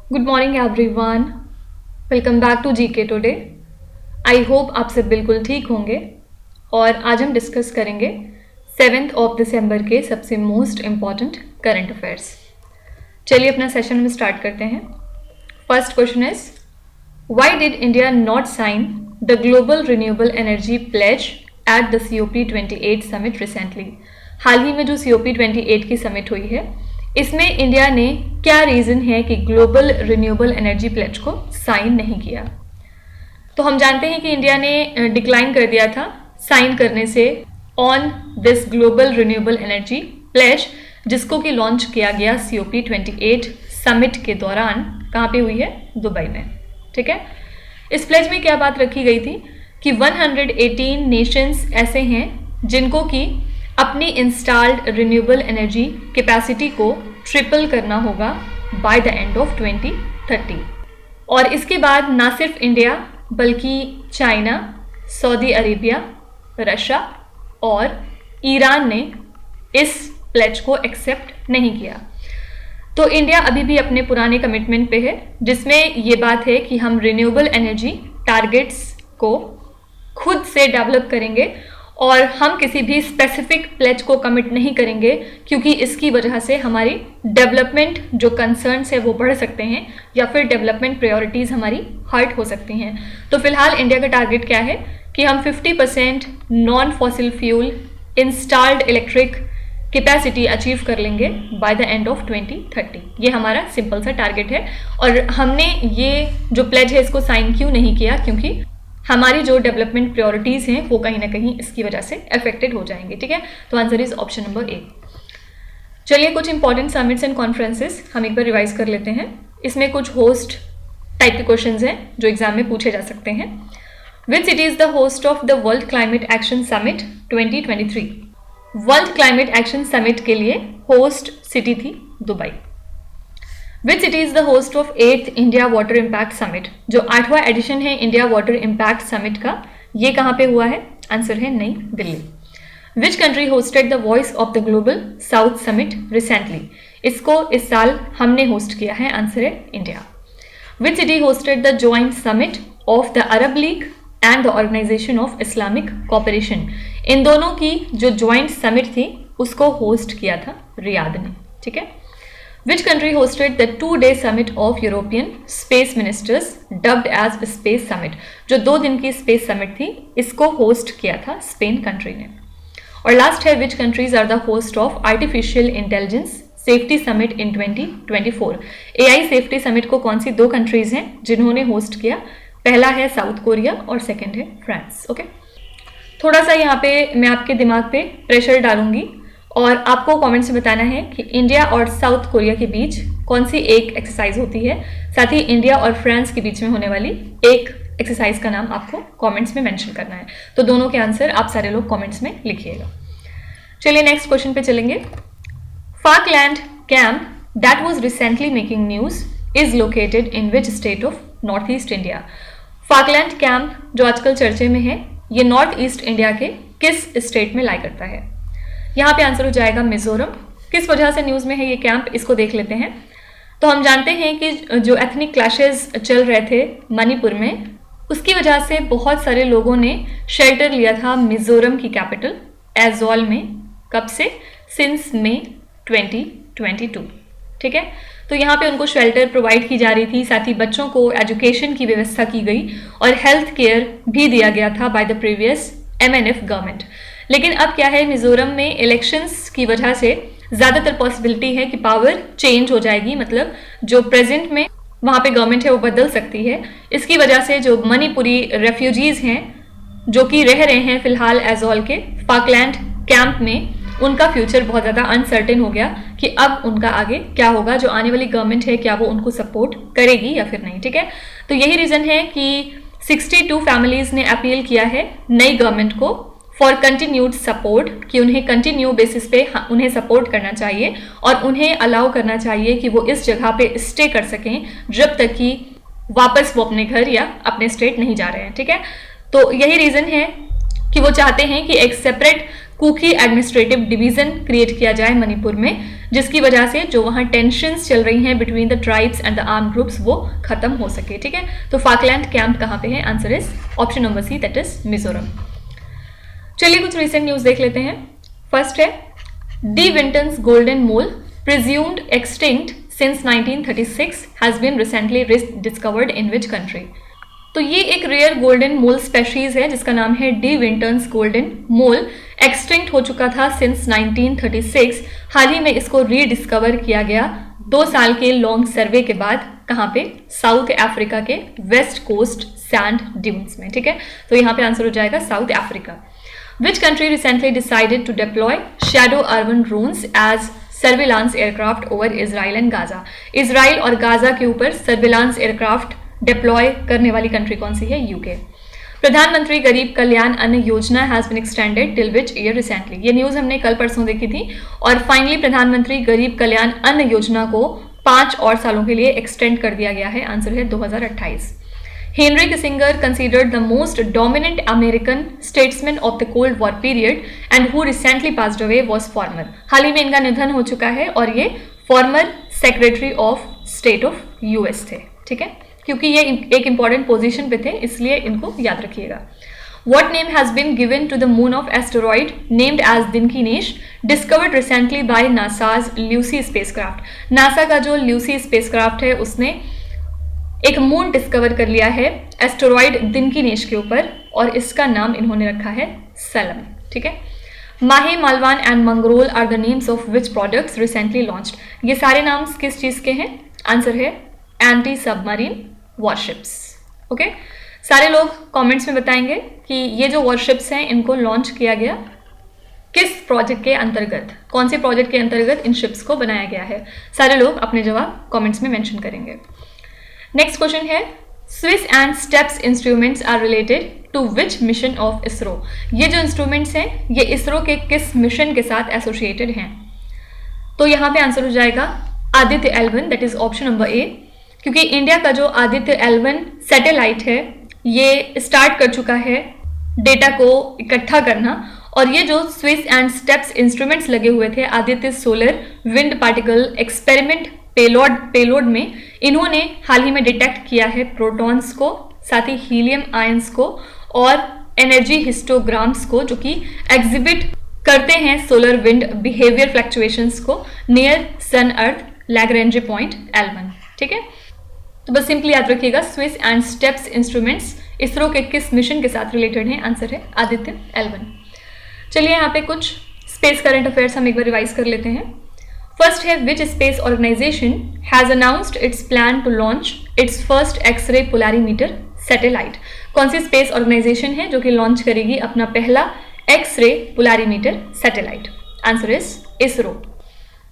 Good morning everyone, welcome back to GK today. I hope आप सब बिल्कुल ठीक होंगे और आज हम डिस्कस करेंगे 7 दिसंबर के सबसे मोस्ट इम्पॉर्टेंट करंट अफेयर्स। चलिए अपना सेशन में स्टार्ट करते हैं। First question is, why did India not sign the global renewable energy pledge at the COP28 summit recently? हाल ही में जो COP28 की समिट हुई है, इसमें इंडिया ने क्या रीज़न है कि ग्लोबल रिन्यूएबल एनर्जी प्लेज को साइन नहीं किया? तो हम जानते हैं कि इंडिया ने डिक्लाइन कर दिया था साइन करने से on this global renewable energy pledge, जिसको कि लॉन्च किया गया COP28 समिट के दौरान। कहाँ पे हुई है? दुबई में। ठीक है, इस प्लेज में क्या बात रखी गई थी कि 118 नेशंस ऐसे हैं जिनको कि अपनी इंस्टॉल्ड रिन्यूएबल एनर्जी कैपेसिटी को ट्रिपल करना होगा बाय द एंड ऑफ 2030। और इसके बाद ना सिर्फ इंडिया बल्कि चाइना, सऊदी अरेबिया, रशिया और ईरान ने इस प्लेज को एक्सेप्ट नहीं किया। तो इंडिया अभी भी अपने पुराने कमिटमेंट पे है, जिसमें ये बात है कि हम रिन्यूएबल एनर्जी टारगेट्स को खुद से डेवलप करेंगे और हम किसी भी स्पेसिफिक प्लेज को कमिट नहीं करेंगे, क्योंकि इसकी वजह से हमारी डेवलपमेंट जो कंसर्न्स है वो बढ़ सकते हैं या फिर डेवलपमेंट प्रायोरिटीज़ हमारी हर्ट हो सकती हैं। तो फिलहाल इंडिया का टारगेट क्या है कि हम 50% non fossil fuel installed electric capacity achieve कर लेंगे बाय द एंड ऑफ 2030। ये हमारा सिंपल सा टारगेट है। और हमने ये जो प्लेज है इसको साइन क्यों नहीं किया? क्योंकि हमारी जो डेवलपमेंट प्रायोरिटीज़ हैं वो कहीं ना कहीं इसकी वजह से अफेक्टेड हो जाएंगे। ठीक है, तो answer is option number A. चलिए कुछ इंपॉर्टेंट समिट्स एंड कॉन्फ्रेंसेस हम एक बार रिवाइज कर लेते हैं। इसमें कुछ होस्ट टाइप के क्वेश्चंस हैं जो एग्जाम में पूछे जा सकते हैं। Which city is the host of the world climate action summit 2023? World climate action summit के लिए होस्ट सिटी थी Dubai. Which city is the host of 8th India water impact summit? जो 8वां एडिशन है इंडिया वाटर इम्पैक्ट समिट का, ये कहाँ पे हुआ है? आंसर है नई दिल्ली। विच country hosted the voice of the global south summit recently? इसको इस साल हमने होस्ट किया है। आंसर है India. Which city hosted the joint summit of the Arab League and the Organisation of Islamic Cooperation? इन दोनों की जो ज्वाइंट समिट थी उसको होस्ट किया था रियाद ने। ठीक है। Which country hosted the 2-day summit of European Space Ministers dubbed as Space Summit? जो 2 दिन की स्पेस समिट थी, इसको होस्ट किया था स्पेन कंट्री ने। और लास्ट है, which countries are the host of Artificial Intelligence Safety Summit in 2024? AI safety summit को कौन सी 2 कंट्रीज हैं जिन्होंने होस्ट किया? पहला है साउथ कोरिया और सेकेंड है फ्रांस। ओके, थोड़ा सा यहाँ पे मैं आपके दिमाग पे प्रेशर डालूंगी और आपको कमेंट्स में बताना है कि इंडिया और साउथ कोरिया के बीच कौन सी एक एक्सरसाइज होती है। साथ ही इंडिया और फ्रांस के बीच में होने वाली एक एक्सरसाइज का नाम आपको कमेंट्स में मेंशन करना है। तो दोनों के आंसर आप सारे लोग कमेंट्स में लिखिएगा। चलिए नेक्स्ट क्वेश्चन पे चलेंगे। Falkland camp that was recently making news is located in which state of North East India? Falkland camp जो आजकल चर्चे में है, ये नॉर्थ ईस्ट इंडिया के किस स्टेट में लाई करता है? यहाँ पे आंसर हो जाएगा मिजोरम। किस वजह से न्यूज़ में है ये कैंप, इसको देख लेते हैं। तो हम जानते हैं कि जो एथनिक क्लैशेस चल रहे थे मणिपुर में, उसकी वजह से बहुत सारे लोगों ने शेल्टर लिया था मिजोरम की कैपिटल एजोल में। कब से? सिंस मई 2022। ठीक है, तो यहाँ पे उनको शेल्टर प्रोवाइड की जा रही थी, साथ ही बच्चों को एजुकेशन की व्यवस्था की गई और हेल्थ केयर भी दिया गया था by the previous MNF government. लेकिन अब क्या है, मिजोरम में इलेक्शंस की वजह से ज़्यादातर पॉसिबिलिटी है कि पावर चेंज हो जाएगी, मतलब जो प्रेजेंट में वहाँ पे गवर्नमेंट है वो बदल सकती है। इसकी वजह से जो मणिपुरी रेफ्यूजीज़ हैं जो कि रह रहे हैं फिलहाल एजोल के फाकलैंड कैंप में, उनका फ्यूचर बहुत ज़्यादा अनसर्टेन हो गया कि अब उनका आगे क्या होगा। जो आने वाली गवर्नमेंट है क्या वो उनको सपोर्ट करेगी या फिर नहीं। ठीक है, तो यही रीज़न है कि 62 फैमिलीज़ ने अपील किया है नई गवर्नमेंट को फॉर कंटिन्यूड सपोर्ट, कि उन्हें कंटिन्यू बेसिस पे उन्हें सपोर्ट करना चाहिए और उन्हें अलाउ करना चाहिए कि वो इस जगह पे स्टे कर सकें जब तक कि वापस वो अपने घर या अपने स्टेट नहीं जा रहे हैं। ठीक है, तो यही रीज़न है कि वो चाहते हैं कि एक separate Kuki administrative division create किया जाए मणिपुर में, जिसकी वजह से जो वहाँ टेंशंस चल रही हैं between the tribes and the arm groups वो खत्म हो सके, ठीक है। तो फाकलैंड कैंप कहाँ पे है? Answer is option number C, that is Mizoram. चलिए कुछ रिसेंट न्यूज देख लेते हैं। फर्स्ट है De Winton's golden mole presumed extinct since 1936 has been recently discovered in which country? तो ये एक रेयर गोल्डन मोल स्पेशीज है जिसका नाम है डी विंटन्स गोल्डन मोल। एक्सटिंक्ट हो चुका था सिंस 1936। हाल ही में इसको रीडिस्कवर किया गया 2 साल के लॉन्ग सर्वे के बाद। कहाँ पे? साउथ अफ्रीका के वेस्ट कोस्ट सैंड ड्यून्स में, ठीक है। तो यहाँ पे आंसर हो जाएगा south Africa. Which country recently decided to deploy shadow urban drones as surveillance aircraft over Israel and Gaza? Israel और गाजा के ऊपर सर्विलांस एयरक्राफ्ट डिप्लॉय करने वाली कंट्री कौन सी है? यूके। प्रधानमंत्री गरीब Kalyan Anna Yojana has been extended till which year recently? ये न्यूज हमने कल परसों देखी थी और फाइनली प्रधानमंत्री गरीब कल्याण अन्न योजना को 5 और सालों के लिए एक्सटेंड कर दिया गया है। आंसर है 2028। Henry Kissinger, considered the most dominant American statesman of the Cold War period and who recently passed away, was former. हाल ही में इनका निधन हो चुका है और ये former secretary of state of US थे, ठीक है। क्योंकि ये एक इंपॉर्टेंट पोजीशन पे थे इसलिए इनको याद रखिएगा। What name has been given to the moon of asteroid named as Dinkinesh, discovered recently by NASA's Lucy spacecraft? NASA का जो ल्यूसी स्पेसक्राफ्ट है उसने एक मून डिस्कवर कर लिया है एस्टेरॉइड दिनकीनेश के ऊपर और इसका नाम इन्होंने रखा है सलम, ठीक है। Mahe, Malvan and Mangrol are the names of which products recently launched? ये सारे नाम किस चीज के हैं? आंसर है एंटी सबमरीन वॉरशिप्स, ओके। सारे लोग कमेंट्स में बताएंगे कि ये जो वॉरशिप्स हैं इनको लॉन्च किया गया किस प्रोजेक्ट के अंतर्गत, कौन से प्रोजेक्ट के अंतर्गत इन शिप्स को बनाया गया है। सारे लोग अपने जवाब कमेंट्स में मेंशन करेंगे। नेक्स्ट क्वेश्चन है स्विस and STEPS instruments are related to which mission of ISRO? ये जो इंस्ट्रूमेंट्स हैं ये इसरो के किस मिशन के साथ एसोसिएटेड हैं? तो यहाँ पे आंसर हो जाएगा Aditya L1, that is option number ए। क्योंकि इंडिया का जो आदित्य L1 सैटेलाइट है ये स्टार्ट कर चुका है डेटा को इकट्ठा करना और ये जो स्विस एंड स्टेप्स इंस्ट्रूमेंट्स लगे हुए थे Aditya solar wind particle experiment payload में, इन्होंने हाल ही में डिटेक्ट किया है प्रोटॉन्स को, साथ ही हीलियम आयंस को और एनर्जी हिस्टोग्राम्स को जो कि एग्जिबिट करते हैं सोलर विंड बिहेवियर फ्लक्चुएशंस को नियर सन अर्थ लैग्रेंज पॉइंट L1, ठीक है। तो बस सिंपली याद रखिएगा Swiss and STEPS instruments ISRO के किस मिशन के साथ रिलेटेड हैं? आंसर है आदित्य L1। चलिए यहाँ पे कुछ स्पेस करंट अफेयर्स हम एक बार रिवाइज कर लेते हैं। फर्स्ट है which space organisation has announced its plan to launch its first X-ray polarimeter satellite? कौन सी स्पेस ऑर्गेनाइजेशन है जो कि लॉन्च करेगी अपना पहला X-ray polarimeter satellite? Answer is ISRO.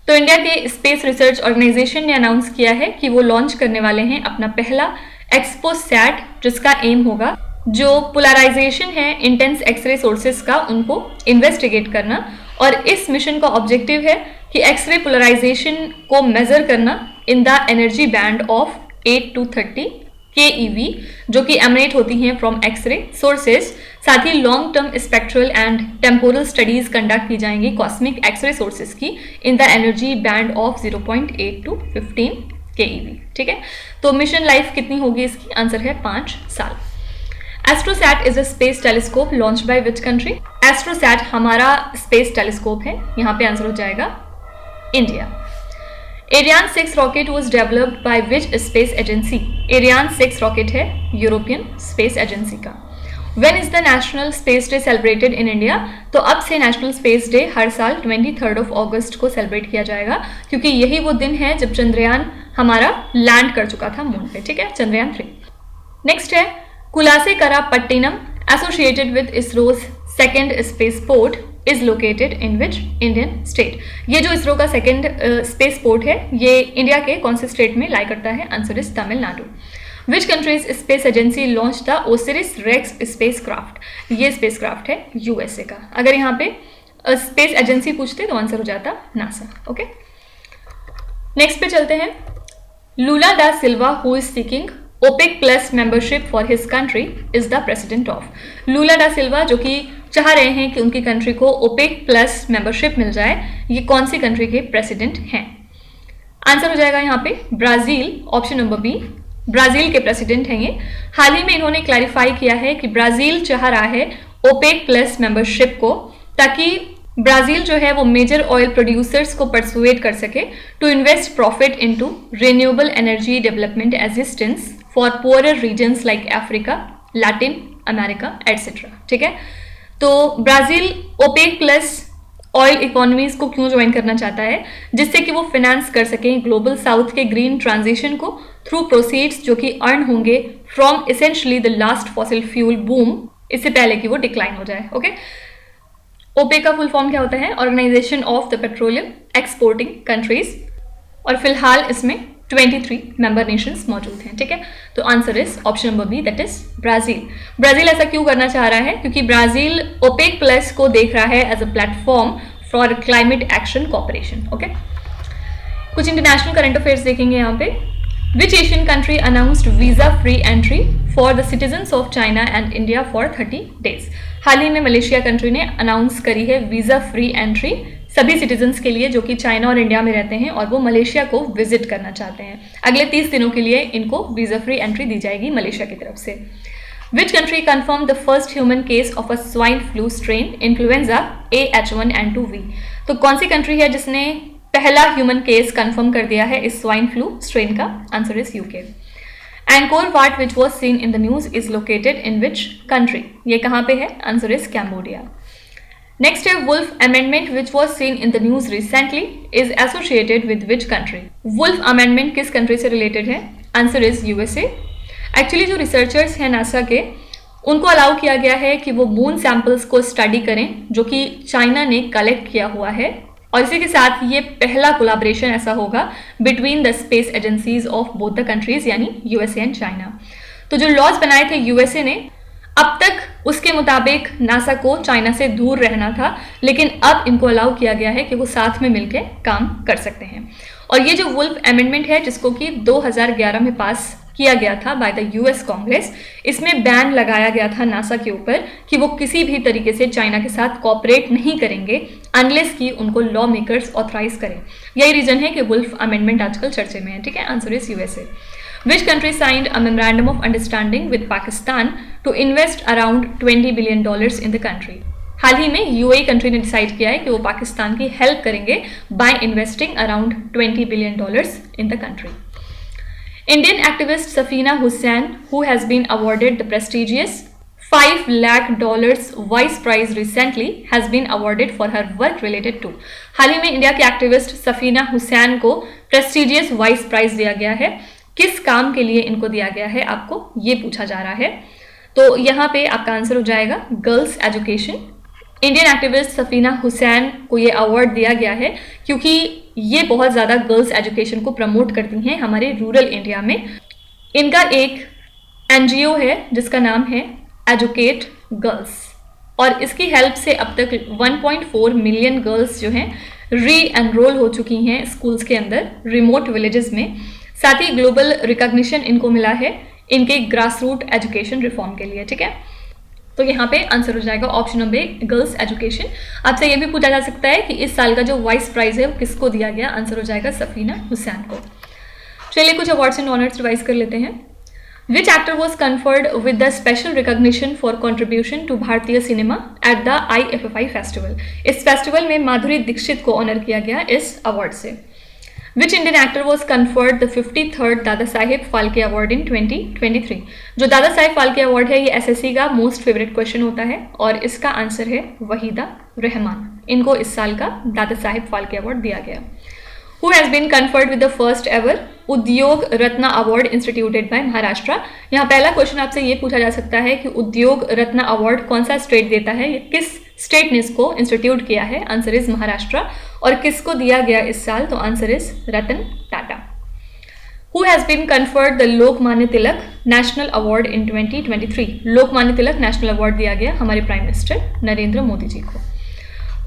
तो इंडिया के स्पेस रिसर्च ऑर्गेनाइजेशन ने अनाउंस किया है कि वो लॉन्च करने वाले हैं अपना पहला एक्सपोसैट जिसका एम होगा जो पोलराइजेशन है इंटेंस एक्सरे सोर्सेस का उनको इन्वेस्टिगेट करना और इस मिशन का ऑब्जेक्टिव है कि एक्सरे पोलराइजेशन को मेजर करना इन the energy band of 8 to 30 keV जो कि एमनेट होती हैं फ्रॉम एक्सरे सोर्सेज। साथ ही long term spectral and temporal studies conduct की जाएंगी कॉस्मिक एक्सरे सोर्सेज की in the energy band of 0.8 to 15 keV, ठीक है। तो मिशन लाइफ कितनी होगी इसकी? आंसर है 5 साल। AstroSat is a space telescope launch by which country? AstroSat हमारा स्पेस टेलीस्कोप है, यहाँ पे आंसर हो जाएगा India. Ariane 6 rocket was developed by which space agency? Ariane 6 rocket है यूरोपियन स्पेस एजेंसी का। When is the national space day celebrated in India? तो अब से नेशनल स्पेस डे हर साल 23 अगस्त को सेलिब्रेट किया जाएगा क्योंकि यही वो दिन है जब चंद्रयान हमारा लैंड कर चुका था मून पे, ठीक है, चंद्रयान 3। नेक्स्ट है Kulasekara Pattinam associated with ISRO's second space port is located in which Indian state? ये जो इसरो का सेकेंड स्पेस पोर्ट है ये इंडिया के कौन से स्टेट में लाई करता है? Answer is Tamil Nadu. Which countries space agency launch the OSIRIS REx space craft? ये स्पेस क्राफ्ट है यूएसए का। अगर यहाँ पे स्पेस एजेंसी पूछते तो आंसर हो जाता नासा, ओके। नेक्स्ट पे चलते हैं। Lula da Silva who is seeking OPEC plus membership for his country is the president of. Lula da Silva जो कि चाह रहे हैं कि उनकी कंट्री को ओपेक प्लस मेंबरशिप मिल जाए, ये कौन सी कंट्री के प्रेसिडेंट हैं? आंसर हो जाएगा यहाँ पे Brazil, option number B, Brazil के प्रेसिडेंट हैं ये। हाल ही में इन्होंने क्लैरिफाई किया है कि ब्राजील चाह रहा है ओपेक प्लस मेंबरशिप को, ताकि ब्राजील जो है वो मेजर ऑयल प्रोड्यूसर्स को परसुएट कर सके to invest profit into renewable energy development assistance for poorer regions like Africa, Latin America etcetera. ठीक है, तो Brazil OPEC plus oil economies को क्यों ज्वाइन करना चाहता है? जिससे कि वो फाइनेंस कर सकें ग्लोबल साउथ के ग्रीन ट्रांजिशन को थ्रू प्रोसीड्स जो कि अर्न होंगे from essentially the last fossil fuel boom, इससे पहले कि वो डिक्लाइन हो जाए। ओके, ओपेक का फुल फॉर्म क्या होता है? Organisation of the petroleum exporting countries, और फिलहाल इसमें 23 मेंबर नेशंस मौजूद हैं। ठीक है, तो answer is option number B, that is Brazil. Brazil ऐसा क्यों करना चाह रहा है? क्योंकि ब्राजील ओपेक प्लस को देख रहा है as a platform for climate action cooperation. Okay, कुछ इंटरनेशनल करंट अफेयर्स देखेंगे यहाँ पे। Which Asian country announced visa free entry for the citizens of China and India for 30 days. हाल ही में मलेशिया कंट्री ने अनाउंस करी है वीजा फ्री एंट्री सभी सिटीजन्स के लिए जो कि चाइना और इंडिया में रहते हैं और वो मलेशिया को विजिट करना चाहते हैं। अगले 30 दिनों के लिए इनको वीजा फ्री एंट्री दी जाएगी मलेशिया की तरफ से। Which country confirm the first human case of a swine flu strain influenza AH1N2V। तो कौन सी कंट्री है जिसने पहला ह्यूमन केस कंफर्म कर दिया है इस स्वाइन फ्लू स्ट्रेन का? Answer is UK. Angkor Wat which was seen in the news is located in which country? ये कहाँ पे है? Answer is Cambodia. नेक्स्ट है Wolf Amendment which was seen in the news recently is associated with which country? Wolf Amendment किस country से related है? Answer is USA. Actually जो researchers हैं नासा के, उनको अलाउ किया गया है कि वो मून सैंपल्स को स्टडी करें जो कि चाइना ने कलेक्ट किया हुआ है, और इसी के साथ ये पहला कोलैबोरेशन ऐसा होगा between the space agencies of both the countries, यानी यूएसए एंड चाइना। तो जो लॉज बनाए थे यूएसए ने, अब तक उसके मुताबिक नासा को चाइना से दूर रहना था, लेकिन अब इनको अलाउ किया गया है कि वो साथ में मिलकर काम कर सकते हैं। और ये जो वुल्फ अमेंडमेंट है जिसको कि 2011 में पास किया गया था बाय द यूएस कांग्रेस, इसमें बैन लगाया गया था नासा के ऊपर कि वो किसी भी तरीके से चाइना के साथ कोऑपरेट नहीं करेंगे अनलेस कि उनको लॉ मेकर्स ऑथराइज करें। यही रीजन है कि वुल्फ अमेंडमेंट आजकल चर्चे में है। ठीक है, answer is USA. Which country signed a memorandum of understanding with Pakistan to invest around $20 billion in the country? हाल ही में यूएई कंट्री ने डिसाइड किया है कि वो पाकिस्तान की हेल्प करेंगे by investing around $20 billion in the country. Indian activist Safina Hussain, who has been awarded the prestigious $5 lakh Vice Prize recently, has been awarded for her work related to. हाल ही में India के activist Safina Hussain को prestigious vice prize दिया गया है। किस काम के लिए इनको दिया गया है, आपको ये पूछा जा रहा है। तो यहाँ पे आपका आंसर हो जाएगा girls education. Indian activist Safina Hussain को ये अवार्ड दिया गया है क्योंकि ये बहुत ज़्यादा गर्ल्स एजुकेशन को प्रमोट करती हैं हमारे रूरल इंडिया में। इनका एक एनजीओ है जिसका नाम है एजुकेट गर्ल्स, और इसकी हेल्प से अब तक 1.4 मिलियन गर्ल्स जो हैं री एनरोल हो चुकी हैं स्कूल्स के अंदर रिमोट विलेजेस में। साथ ही ग्लोबल रिकॉग्निशन इनको मिला है इनके ग्रास रूट एजुकेशन रिफॉर्म के लिए। ठीक है, तो यहाँ पे आंसर हो जाएगा ऑप्शन नंबर गर्ल्स एजुकेशन। आपसे ये भी पूछा जा सकता है कि इस साल का जो वाइस प्राइज है वो किसको दिया गया? आंसर हो जाएगा सफीना हुसैन को। चलिए कुछ अवार्ड्स एंड ऑनर्स रिवाइज कर लेते हैं। Which actor was conferred with the special recognition for contribution to भारतीय cinema at the IFFI festival? इस फेस्टिवल में माधुरी दीक्षित को ऑनर किया गया इस अवार्ड से। Which Indian actor was conferred the 53rd Dada Saheb Phalke award in 2023? जो दादा साहेब फाल्के अवार्ड है ये एसएससी का मोस्ट फेवरेट क्वेश्चन होता है और इसका आंसर है वहीदा रहमान। इनको इस साल का दादा साहेब फाल्के अवार्ड दिया गया। Who has been conferred with the first ever उद्योग रत्न अवार्ड इंस्टीट्यूटेड बाय महाराष्ट्र? यहाँ पहला क्वेश्चन आपसे ये पूछा जा सकता है कि उद्योग रत्न अवार्ड कौन सा स्टेट देता है, ये किस स्टेट ने इसको इंस्टीट्यूट किया है? Answer is Maharashtra. और किसको दिया गया इस साल? तो answer is Ratan Tata. Who has been conferred the Lokmanya Tilak national award in 2023? Lokmanya Tilak national award दिया गया हमारे प्राइम मिनिस्टर नरेंद्र मोदी जी को।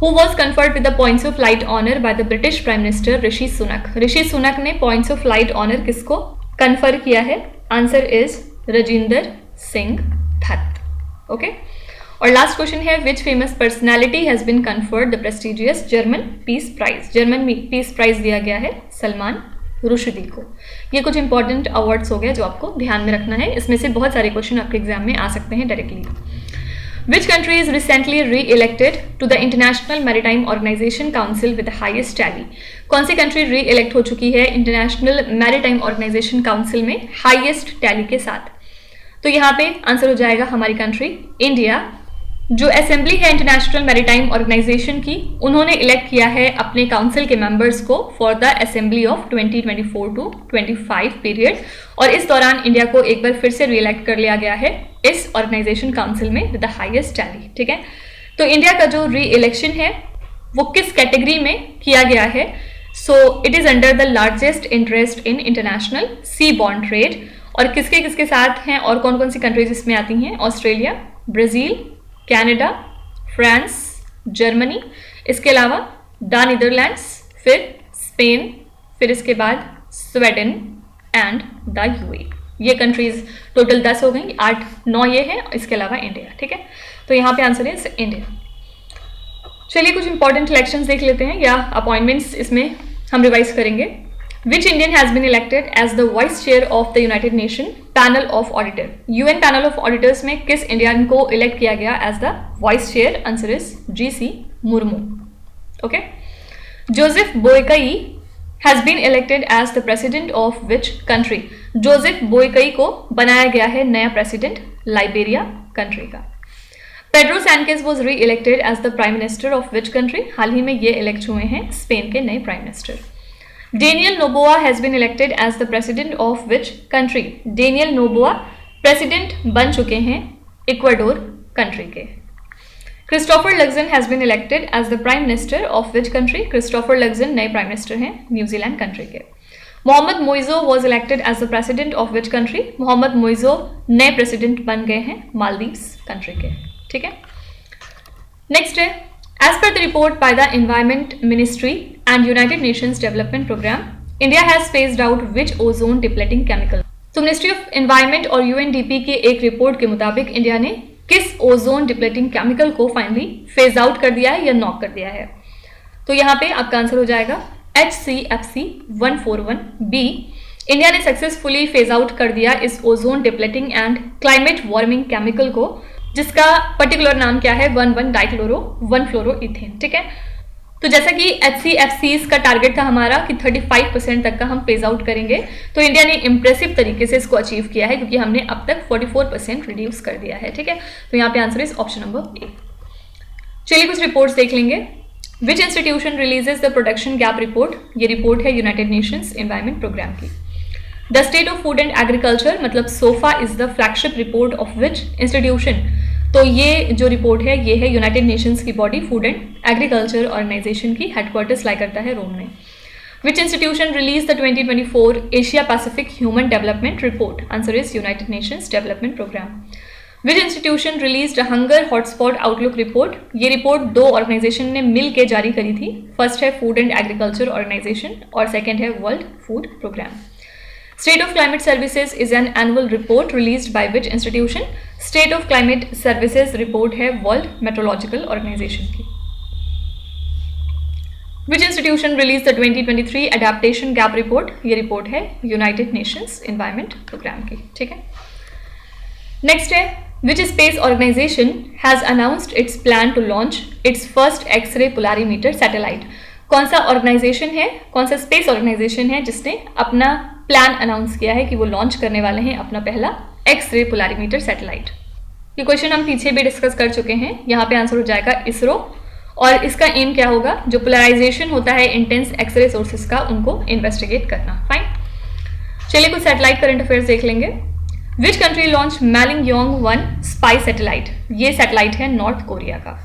Who was conferred with the Points of Light honor by the British Prime Minister Rishi Sunak? Rishi Sunak ने Points of Light honor किसको confer किया है? Answer is Rajendra Singh धत। Okay, और लास्ट क्वेश्चन है which famous personality has been conferred the prestigious German Peace Prize. German Peace Prize दिया गया है सलमान रुश्दी को। ये कुछ इंपॉर्टेंट अवार्ड्स हो गए जो आपको ध्यान में रखना है, इसमें से बहुत सारे क्वेश्चन आपके एग्जाम में आ सकते हैं directly. Which country is recently re-elected to the International Maritime Organization Council with the highest tally? कौन सी कंट्री री-इलेक्ट हो चुकी है इंटरनेशनल मैरीटाइम ऑर्गेनाइजेशन काउंसिल में हाईएस्ट टैली के साथ? तो यहाँ पे आंसर हो जाएगा हमारी कंट्री इंडिया। जो असेंबली है इंटरनेशनल मैरीटाइम ऑर्गेनाइजेशन की, उन्होंने इलेक्ट किया है अपने काउंसिल के मेंबर्स को for the assembly of 2024 to 25 period, और इस दौरान इंडिया को एक बार फिर से री-इलेक्ट कर लिया गया है इस ऑर्गेनाइजेशन काउंसिल में विद द हाईएस्ट टैली। ठीक है, तो इंडिया का जो री-इलेक्शन है वो किस कैटेगरी में किया गया है? So it is under the largest interest in international seaborne trade. और किसके किसके साथ हैं और कौन कौन सी कंट्रीज इसमें आती हैं? Australia, Brazil, Canada, France, Germany, इसके अलावा द नीदरलैंड्स, फिर स्पेन, फिर इसके बाद स्वीडन एंड द यूएई। ये कंट्रीज टोटल 10 हो गई, 8-9 ये है, इसके अलावा इंडिया। ठीक है, तो यहाँ पे आंसर है इंडिया। चलिए कुछ इंपॉर्टेंट इलेक्शंस देख लेते हैं या अपॉइंटमेंट्स इसमें हम रिवाइज करेंगे। Which Indian has been elected as the Vice Chair of the United Nations Panel of Auditor? UN Panel of Auditors में किस इंडियन को इलेक्ट किया गया as the Vice Chair? Answer is GC Murmu. Okay, Joseph Boakai has been elected as the President of which country? Joseph Boakai को बनाया गया है नया प्रेसिडेंट लाइबेरिया कंट्री का। Pedro Sanchez was re-elected as the Prime Minister of which country? हाल ही में ये इलेक्ट हुए हैं स्पेन के नए prime minister. Daniel Noboa has been elected as the president of which country? Daniel Noboa president बन चुके हैं इक्वाडोर कंट्री के। Christopher Luxon has been elected as the prime minister of which country? Christopher Luxon नए prime minister हैं New Zealand country के। Mohammad मोइजो was elected as the president of which country? Mohammad मोइजो नए president बन गए हैं मालदीव्स कंट्री के। ठीक है, नेक्स्ट है As per the report by the Environment Ministry and United Nations Development Programme, India has phased out which ozone depleting chemical? तो ministry of environment और UNDP के एक रिपोर्ट के मुताबिक इंडिया ने किस ओजोन डिप्लेटिंग केमिकल को फाइनली फेज आउट कर दिया है या नॉक कर दिया है? तो यहाँ पे आपका आंसर हो जाएगा HCFC 141B। इंडिया ने सक्सेसफुली फेज आउट कर दिया इस ozone depleting and climate warming chemical को, जिसका पर्टिकुलर नाम क्या है? 1,1-डाइक्लोरो 1-फ्लोरोइथेन। ठीक है, तो जैसा कि HCFCs का टारगेट था हमारा कि 35% तक का हम फेज आउट करेंगे, तो इंडिया ने इंप्रेसिव तरीके से इसको अचीव किया है क्योंकि हमने अब तक 44% रिड्यूस कर दिया है। ठीक है, तो यहाँ पे answer is option number A. चलिए कुछ रिपोर्ट्स देख लेंगे। Which institution releases the production gap report? ये रिपोर्ट है यूनाइटेड नेशंस एनवायरनमेंट प्रोग्राम की। The state of food and agriculture मतलब SOFA is the flagship report of which institution? तो ये जो रिपोर्ट है ये है यूनाइटेड नेशंस की body food and agriculture organisation की, हेडक्वार्टर्स लाई करता है रोम में। Which institution release the 2024 Asia Pacific human development report? Answer is United Nations development programme. Which institution release the hunger hotspot outlook report? ये report 2 organisation ने मिल के जारी करी थी। फर्स्ट है फूड एंड एग्रीकल्चर ऑर्गेनाइजेशन और सेकेंड है world food programme. State of Climate Services is an annual report released by which institution? State of Climate Services report है World Meteorological Organization की। Which institution released the 2023 Adaptation Gap Report? ये report है United Nations Environment Program की। ठीक है, next है Which space organization has announced its plan to launch its first X-ray polarimeter satellite? कौन सा ऑर्गेनाइजेशन है, कौन सा स्पेस ऑर्गेनाइजेशन है जिसने अपना प्लान अनाउंस किया है कि वो लॉन्च करने वाले हैं अपना पहला एक्स-रे पोलारीमीटर सैटेलाइट? ये क्वेश्चन हम पीछे भी डिस्कस कर चुके हैं। यहाँ पे आंसर हो जाएगा इसरो, और इसका एम क्या होगा? जो पोलराइजेशन होता है इंटेंस एक्सरे सोर्सेज का, उनको इन्वेस्टिगेट करना। फाइन, चलिए कुछ सैटेलाइट करंट अफेयर्स देख लेंगे। विच कंट्री लॉन्च मैलिंगयोंग-1 स्पाई सैटेलाइट? ये सैटेलाइट है नॉर्थ कोरिया का।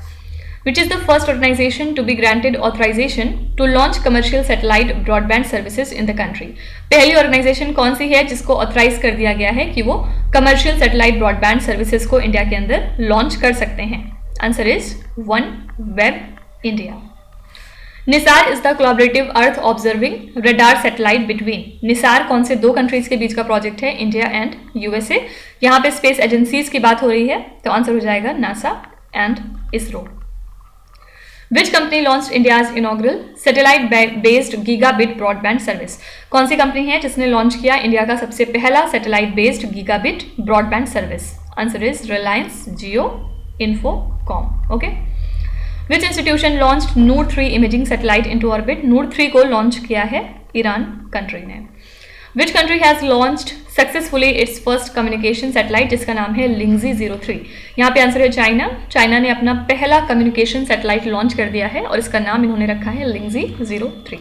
Which is the first organization to be granted authorization to launch commercial satellite broadband services in the country? पहली ऑर्गेनाइजेशन कौन सी है जिसको ऑथराइज कर दिया गया है कि वो कमर्शियल सैटेलाइट ब्रॉडबैंड सर्विसेज को इंडिया के अंदर लॉन्च कर सकते हैं? Answer is OneWeb India। Nisar is the collaborative earth observing radar satellite between. Nisar कौन से दो कंट्रीज के बीच का प्रोजेक्ट है? India and USA. यहाँ पे स्पेस एजेंसीज की बात हो रही है, तो आंसर हो जाएगा NASA and ISRO. Which company launch India's inaugural satellite based gigabit broadband service. कौन सी कंपनी है जिसने लॉन्च किया इंडिया का सबसे पहला satellite based gigabit broadband service? Answer is Reliance Jio Infocomm. Okay. Which institution launch Noor 3 imaging satellite into orbit. Noor 3 को launch किया है ईरान कंट्री ने। Which country has launched successfully its first communication satellite, जिसका नाम है लिंगजी 03। यहाँ पे आंसर है चाइना। चाइना ने अपना पहला कम्युनिकेशन सैटेलाइट लॉन्च कर दिया है और इसका नाम इन्होंने रखा है लिंगजी 03।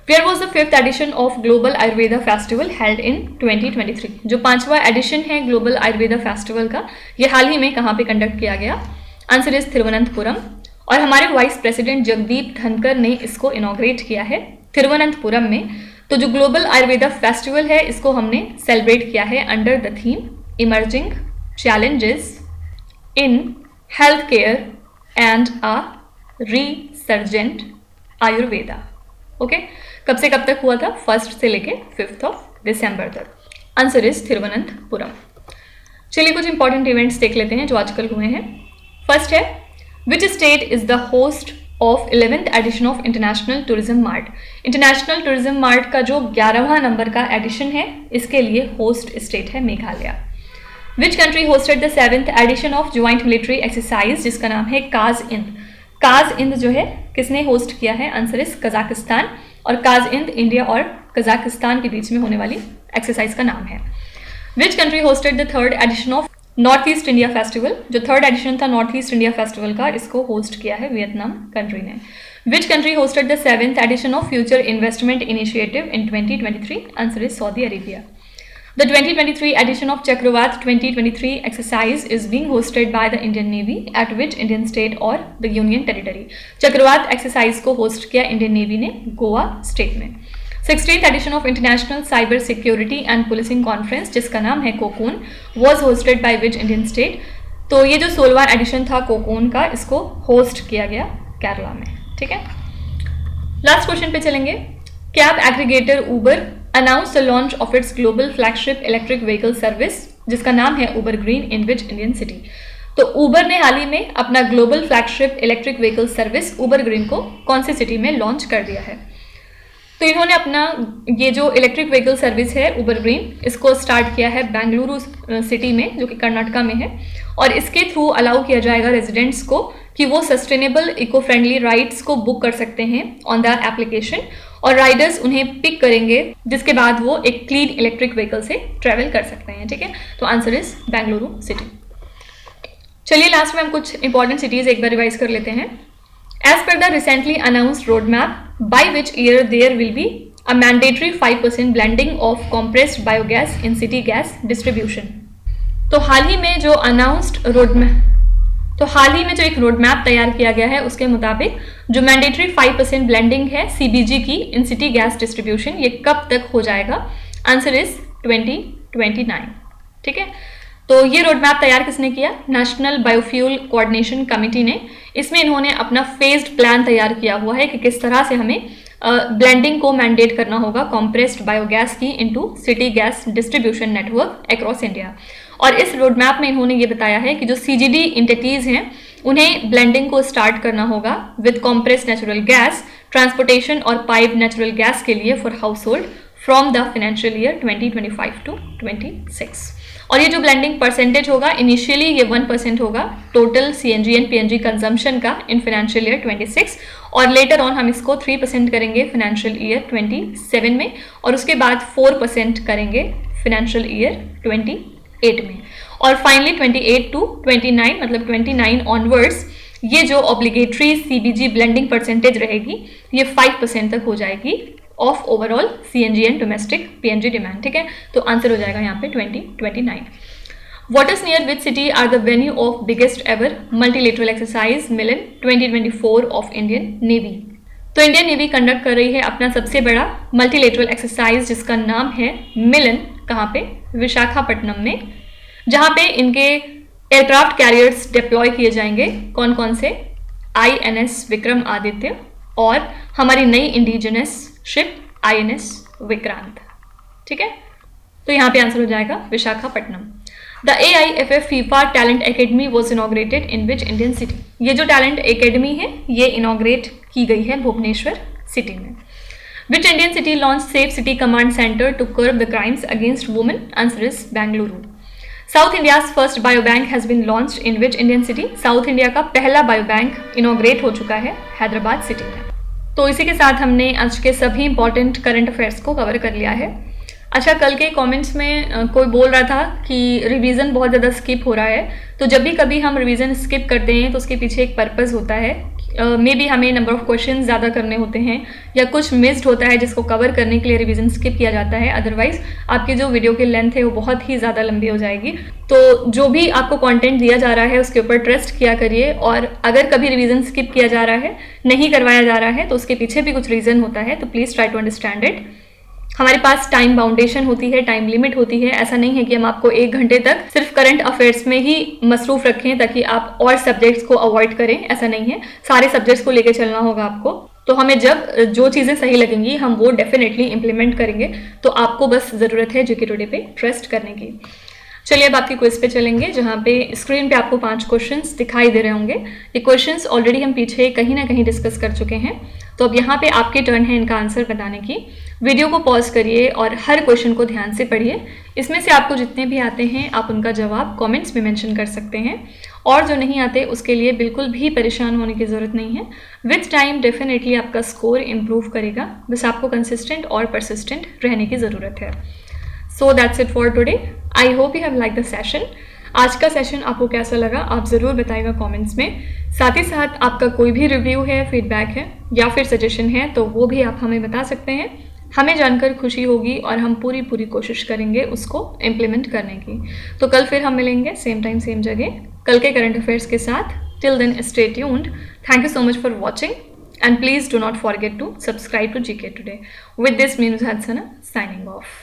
Where was the 5th edition of Global Ayurveda Festival held in 2023? जो 5वां एडिशन है ग्लोबल आयुर्वेदा फेस्टिवल का, ये हाल ही में कहाँ पे कंडक्ट किया गया? Answer is Thiruvananthapuram. और हमारे वाइस प्रेसिडेंट जगदीप धनकर ने इसको इनॉग्रेट किया है तिरुवनंतपुरम में। तो जो ग्लोबल आयुर्वेदा फेस्टिवल है इसको हमने सेलिब्रेट किया है under the theme emerging challenges in health care and a resurgent Ayurveda. Okay. कब से कब तक हुआ था? 1 से लेके 5 दिसंबर तक। Answer is Thiruvananthapuram. चलिए कुछ इंपॉर्टेंट इवेंट्स देख लेते हैं जो आजकल हुए हैं। फर्स्ट है, which state is the host of 11th edition of international tourism mart. International tourism mart का जो 11वां नंबर का एडिशन है इसके लिए होस्ट स्टेट है Meghalaya. Which country hosted the 7th edition of joint military exercise, जिसका नाम है काज इंद। काज इंद जो है किसने होस्ट किया है? Answer is Kazakhstan. और काज इंद इंडिया और कजाकिस्तान के बीच में होने वाली एक्सरसाइज का नाम है। Which country hosted the 3rd edition of North East India festival. जो 3rd एडिशन था नॉर्थ ईस्ट इंडिया फेस्टिवल का, इसको होस्ट किया है वियतनाम कंट्री ने। Which country hosted the 7th edition of future investment initiative in 2023? Answer is Saudi Arabia. The 2023 edition of Chakravat 2023 exercise is being hosted by the Indian Navy at which Indian state or the Union Territory? चक्रवात exercise को host किया Indian navy ने Goa state में। 16th edition of International Cyber Security and Policing Conference, जिसका नाम है cocoon, was hosted by which Indian state? तो ये जो 16वां एडिशन था कोकून का, इसको होस्ट किया गया केरला में। ठीक है। लास्ट क्वेश्चन पे चलेंगे। Cab aggregator Uber announced the launch of its global flagship electric vehicle service, जिसका नाम है उबर green, in which Indian city? तो उबर ने हाल ही में अपना global flagship electric vehicle service Uber green को कौन सी सिटी में लॉन्च कर दिया है? तो इन्होंने अपना ये जो इलेक्ट्रिक व्हीकल सर्विस है उबर ग्रीन, इसको स्टार्ट किया है बेंगलुरु सिटी में जो कि कर्नाटका में है। और इसके थ्रू अलाउ किया जाएगा रेजिडेंट्स को कि वो सस्टेनेबल इको फ्रेंडली राइड्स को बुक कर सकते हैं ऑन द एप्लीकेशन, और राइडर्स उन्हें पिक करेंगे जिसके बाद वो एक क्लीन इलेक्ट्रिक व्हीकल से ट्रेवल कर सकते हैं। ठीक है। तो आंसर इज बेंगलुरु सिटी। चलिए लास्ट में हम कुछ इंपॉर्टेंट सिटीज एक बार रिवाइज कर लेते हैं। As per the recently announced road map, by which year there will be a mandatory 5% blending of compressed biogas in city gas distribution. तो हाल ही में जो एक रोड मैप तैयार किया गया है उसके मुताबिक जो मैंडेटरी 5% ब्लेंडिंग है सीबीजी की इन सिटी गैस डिस्ट्रीब्यूशन, ये कब तक हो जाएगा? Answer is 2029। ठीक है। तो ये रोड मैप तैयार किसने किया? नेशनल बायोफ्यूल कोऑर्डिनेशन कमेटी ने। इसमें इन्होंने अपना फेज्ड प्लान तैयार किया हुआ है कि किस तरह से हमें ब्लेंडिंग को मैंडेट करना होगा कॉम्प्रेस्ड बायोगैस की into city gas distribution network across India. और इस रोड मैप में इन्होंने ये बताया है कि जो सीजीडी इंटिटीज हैं उन्हें ब्लेंडिंग को स्टार्ट करना होगा with compressed natural gas, transportation और पाइप नेचुरल गैस के लिए for household from the financial year 2025 to 26। और ये जो ब्लेंडिंग परसेंटेज होगा इनिशियली ये 1% होगा total CNG and PNG consumption का इन फाइनेंशियल ईयर 26, और लेटर ऑन हम इसको 3% करेंगे फाइनेंशियल ईयर 27 में, और उसके बाद 4% करेंगे फाइनेंशियल ईयर 28 में, और फाइनली 28 टू 29 मतलब 29 ऑनवर्ड्स ये जो ऑब्लिगेटरी सीबीजी ब्लेंडिंग परसेंटेज रहेगी ये 5% तक हो जाएगी of overall CNG and domestic PNG demand. ठीक है। तो आंसर हो जाएगा यहाँ पे 2029। What is near which city are the venue of biggest ever multilateral exercise Milan 2024 of Indian Navy? तो इंडियन नेवी कंडक्ट कर रही है अपना सबसे बड़ा मल्टीलेटरल एक्सरसाइज जिसका नाम है मिलन। कहाँ पे? विशाखापट्टनम में, जहाँ पे इनके एयरक्राफ्ट कैरियर्स डिप्लॉय किए जाएंगे। कौन कौन से? INS विक्रम आदित्य, और हमारी नई इंडिजिनस शिप INS विक्रांत। ठीक है, तो यहाँ पे आंसर हो जाएगा Visakhapatnam. The AIFF FIFA talent academy was inaugurated in which Indian city. ये जो टैलेंट एकेडमी है ये इनॉग्रेट की गई है भुवनेश्वर सिटी में। Which Indian city launch safe city command centre to curb the crimes against women? Answer is Bengaluru. South India's first biobank has been launched in which Indian city? South India का पहला biobank inaugurate हो चुका है Hyderabad city में। तो इसी के साथ हमने आज के सभी इंपॉर्टेंट करंट अफेयर्स को कवर कर लिया है। अच्छा, कल के कमेंट्स में कोई बोल रहा था कि रिवीजन बहुत ज़्यादा स्किप हो रहा है, तो जब भी कभी हम रिवीजन स्किप करते हैं तो उसके पीछे एक पर्पस होता है। मे बी हमें नंबर ऑफ क्वेश्चन ज़्यादा करने होते हैं या कुछ मिस्ड होता है जिसको कवर करने के लिए रिवीजन स्किप किया जाता है। अदरवाइज आपकी जो वीडियो की लेंथ है वो बहुत ही ज़्यादा लंबी हो जाएगी। तो जो भी आपको कंटेंट दिया जा रहा है उसके ऊपर ट्रस्ट किया करिए, और अगर कभी रिवीजन स्किप किया जा रहा है, नहीं करवाया जा रहा है, तो उसके पीछे भी कुछ रीज़न होता है। तो please try to understand it. हमारे पास टाइम बाउंडेशन होती है, टाइम लिमिट होती है। ऐसा नहीं है कि हम आपको 1 घंटे तक सिर्फ करंट अफेयर्स में ही मसरूफ रखें ताकि आप और सब्जेक्ट्स को अवॉइड करें, ऐसा नहीं है। सारे सब्जेक्ट्स को लेकर चलना होगा आपको। तो हमें जब जो चीज़ें सही लगेंगी हम वो डेफिनेटली इंप्लीमेंट करेंगे। तो आपको बस ज़रूरत है जीके टुडे पे ट्रस्ट करने की। चलिए अब आपकी क्विज पे चलेंगे, जहाँ पे स्क्रीन पे आपको 5 क्वेश्चंस दिखाई दे रहे होंगे। ये क्वेश्चंस ऑलरेडी हम पीछे कहीं ना कहीं डिस्कस कर चुके हैं। तो अब यहाँ पे आपकी टर्न है इनका आंसर बताने की। वीडियो को पॉज करिए और हर क्वेश्चन को ध्यान से पढ़िए। इसमें से आपको जितने भी आते हैं आप उनका जवाब कॉमेंट्स में मेंशन कर सकते हैं, और जो नहीं आते उसके लिए बिल्कुल भी परेशान होने की ज़रूरत नहीं है। विथ टाइम डेफिनेटली आपका स्कोर इम्प्रूव करेगा, बस आपको कंसिस्टेंट और परसिस्टेंट रहने की ज़रूरत है। So that's it for today. I hope you have like the session. आज का सेशन आपको कैसा लगा आप ज़रूर बताइएगा कमेंट्स में। साथ ही साथ आपका कोई भी रिव्यू है, फीडबैक है या फिर सजेशन है तो वो भी आप हमें बता सकते हैं। हमें जानकर खुशी होगी और हम पूरी कोशिश करेंगे उसको इम्प्लीमेंट करने की। तो कल फिर हम मिलेंगे सेम टाइम सेम जगह कल के करंट अफेयर्स के साथ। Till then stay tuned. Thank you so much for watching and please do not forget to subscribe to GK Today. With this, me Nuzhat Sana signing off.